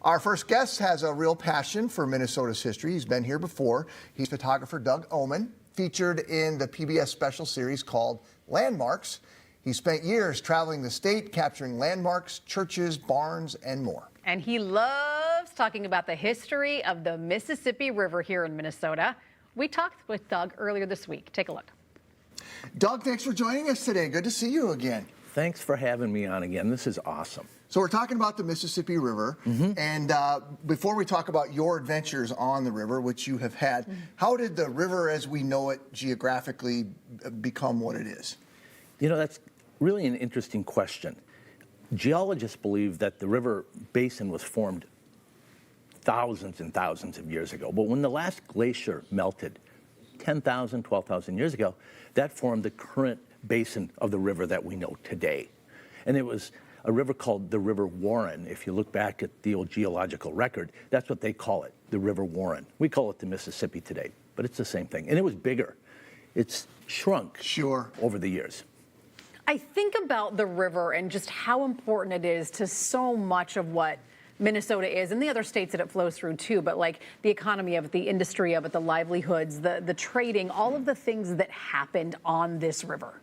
Our first guest has a real passion for Minnesota's history. He's been here before. He's photographer Doug Ohman, featured in the PBS special series called Landmarks. He spent years traveling the state, capturing landmarks, churches, barns, and more. And he loves talking about the history of the Mississippi River here in Minnesota. We talked with Doug earlier this week. Take a look. Doug, thanks for joining us today. Good to see you again. Thanks for having me on again. This is awesome. So we're talking about the Mississippi River, and before we talk about your adventures on the river, which you have had, how did the river as we know it geographically become what it is? You know, that's really an interesting question. Geologists believe that the river basin was formed thousands and thousands of years ago, but when the last glacier melted 10,000, 12,000 years ago, that formed the current basin of the river that we know today. And it was a river called the River Warren. If you look back at the old geological record, that's what they call it, the River Warren. We call it the Mississippi today, but it's the same thing. And it was bigger. It's shrunk over the years. I think about the river and just how important it is to so much of what Minnesota is, and the other states that it flows through too, but like the economy of it, the industry of it, the livelihoods, the trading, all of the things that happened on this river.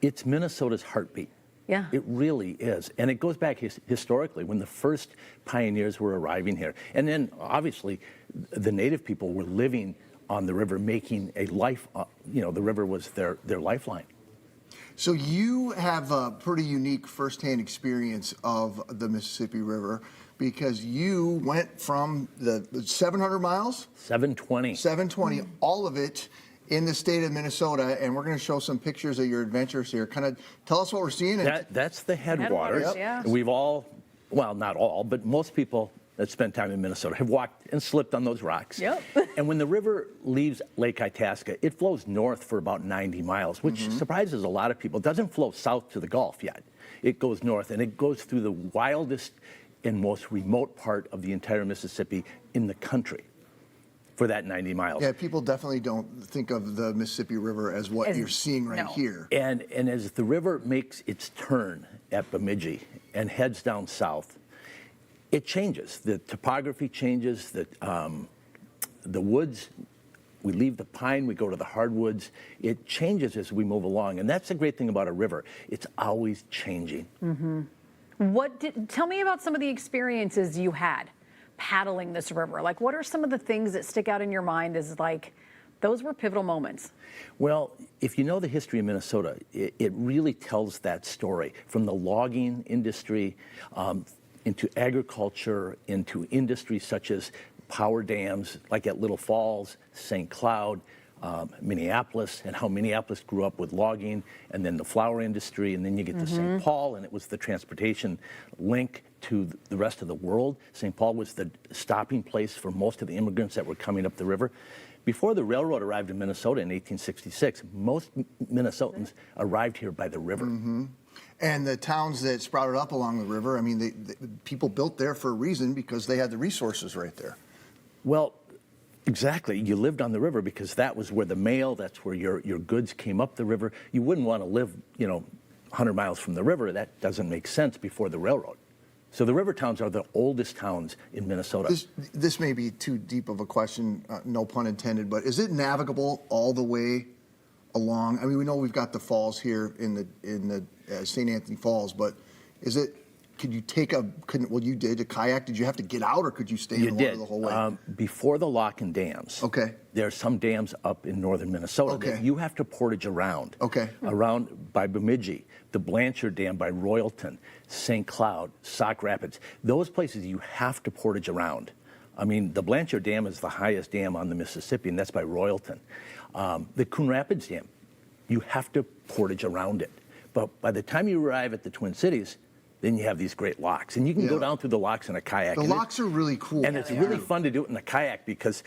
It's Minnesota's heartbeat. Yeah. It really is. And it goes back historically when the first pioneers were arriving here. And then obviously the native people were living on the river, making a life, the river was their lifeline. So you have a pretty unique firsthand experience of the Mississippi River because you went from the 700 miles? 720. 720, all of it in the state of Minnesota, and we're going to show some pictures of your adventures here. Kind of tell us what we're seeing. That's the headwaters. Yep. Yeah. We've all, well, not all, but most people that spend time in Minnesota have walked and slipped on those rocks. Yep. And when the river leaves Lake Itasca, it flows north for about 90 miles, which surprises a lot of people. It doesn't flow south to the Gulf yet. It goes north, and it goes through the wildest and most remote part of the entire Mississippi in the country for that 90 miles. Yeah, people definitely don't think of the Mississippi River as what you're seeing right here. And as the river makes its turn at Bemidji and heads down south, it changes. The topography changes. The woods, we leave the pine, we go to the hardwoods. It changes as we move along, and that's the great thing about a river. It's always changing. Tell me about some of the experiences you had paddling this river. Like, what are some of the things that stick out in your mind as like, those were pivotal moments? Well, if you know the history of Minnesota, it really tells that story from the logging industry into agriculture, into industries such as power dams, like at Little Falls, St. Cloud, Minneapolis, and how Minneapolis grew up with logging, and then the flour industry, and then you get to St. Paul, and it was the transportation link to the rest of the world. St. Paul was the stopping place for most of the immigrants that were coming up the river. Before the railroad arrived in Minnesota in 1866, most Minnesotans arrived here by the river. And the towns that sprouted up along the river, I mean, people built there for a reason because they had the resources right there. Well, exactly. You lived on the river because that was where the mail, that's where your goods came up the river. You wouldn't want to live, 100 miles from the river. That doesn't make sense before the railroad. So the river towns are the oldest towns in Minnesota. This may be too deep of a question, no pun intended, but is it navigable all the way along? I mean, we know we've got the falls here in the St. Anthony Falls, but could you take you did a kayak, did you have to get out or could you stay in the water the whole way? Before the lock and dams, there are some dams up in northern Minnesota that you have to portage around. Around by Bemidji, the Blanchard Dam by Royalton, St. Cloud, Sauk Rapids. Those places you have to portage around. I mean, the Blanchard Dam is the highest dam on the Mississippi, and that's by Royalton. The Coon Rapids Dam, you have to portage around it. But by the time you arrive at the Twin Cities, then you have these great locks. And you can go down through the locks in a kayak. The locks are really cool. And it's really fun to do it in a kayak because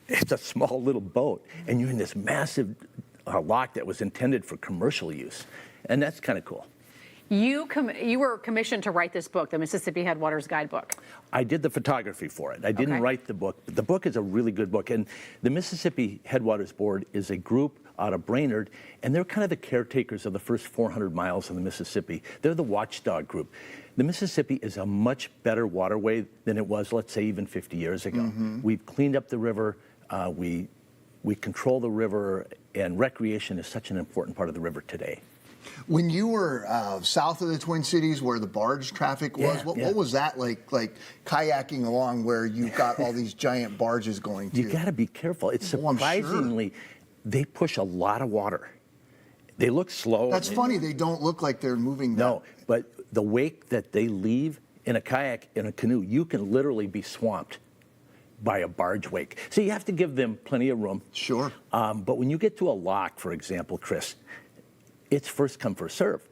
it's a small little boat. And you're in this massive lock that was intended for commercial use. And that's kind of cool. You were commissioned to write this book, the Mississippi Headwaters Guidebook. I did the photography for it. I didn't write the book. But the book is a really good book. And the Mississippi Headwaters Board is a group out of Brainerd, and they're kind of the caretakers of the first 400 miles of the Mississippi. They're the watchdog group. The Mississippi is a much better waterway than it was, let's say, even 50 years ago. We've cleaned up the river. We control the river, and recreation is such an important part of the river today. When you were south of the Twin Cities, where the barge traffic was, Yeah, what was that like? Like kayaking along, where you've got all these giant barges going to. You got to be careful. It's Oh, I'm sure. surprisingly, they push a lot of water. They look slow. That's funny. They don't look like they're moving. No, but the wake that they leave in a kayak, in a canoe, you can literally be swamped by a barge wake. So you have to give them plenty of room. Sure. But when you get to a lock, for example, Chris, it's first come, first serve.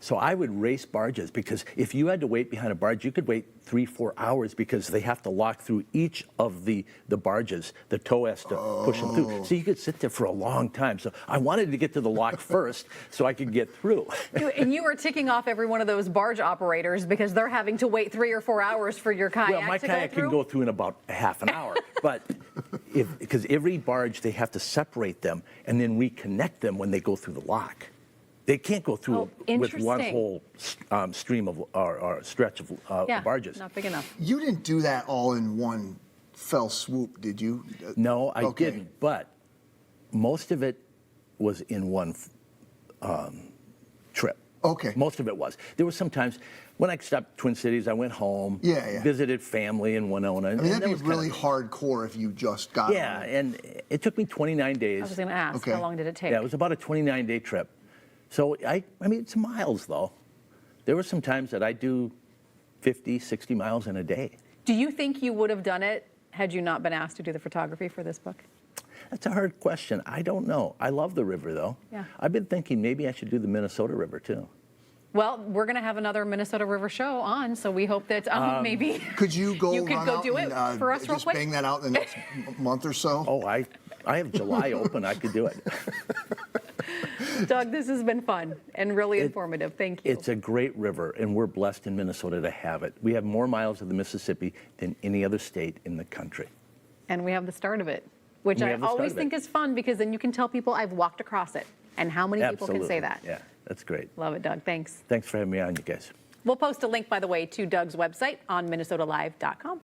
So I would race barges, because if you had to wait behind a barge, you could wait 3-4 hours, because they have to lock through each of the barges. The tow has to push them through. So you could sit there for a long time. So I wanted to get to the lock first so I could get through. And you were ticking off every one of those barge operators because they're having to wait 3 or 4 hours for your kayak Well, my to kayak go through? can go through in about a half an hour. But because every barge, they have to separate them and then reconnect them when they go through the lock. They can't go through with one interesting. whole stream of or stretch of Yeah, barges. not big enough. You didn't do that all in one fell swoop, did you? No, I Okay. didn't. But most of it was in one trip. Okay. Most of it was. There were some times when I stopped Twin Cities, I went home, Yeah. visited family in Winona. I mean, that'd be really hardcore if you just got Yeah, on it. and it took me 29 days. I was going to ask, Okay. how long did it take? Yeah, it was about a 29-day trip. So I mean, it's miles though. There were some times that I do 50, 60 miles in a day. Do you think you would have done it had you not been asked to do the photography for this book? That's a hard question. I don't know. I love the river though. Yeah. I've been thinking maybe I should do the Minnesota River too. Well, we're going to have another Minnesota River show on, so we hope that maybe Could you go you could run go out do it and, for us real just quick? bang that out in the next month or so? Oh, I have July open. I could do it. Doug, this has been fun and really informative. Thank you. It's a great river, and we're blessed in Minnesota to have it. We have more miles of the Mississippi than any other state in the country. And we have the start of it, which We I have the start always of it. think is fun, because then you can tell people I've walked across it. And how many people can say Absolutely. that? Yeah, that's great. Love it, Doug. Thanks. Thanks for having me on, you guys. We'll post a link, by the way, to Doug's website on minnesotalive.com.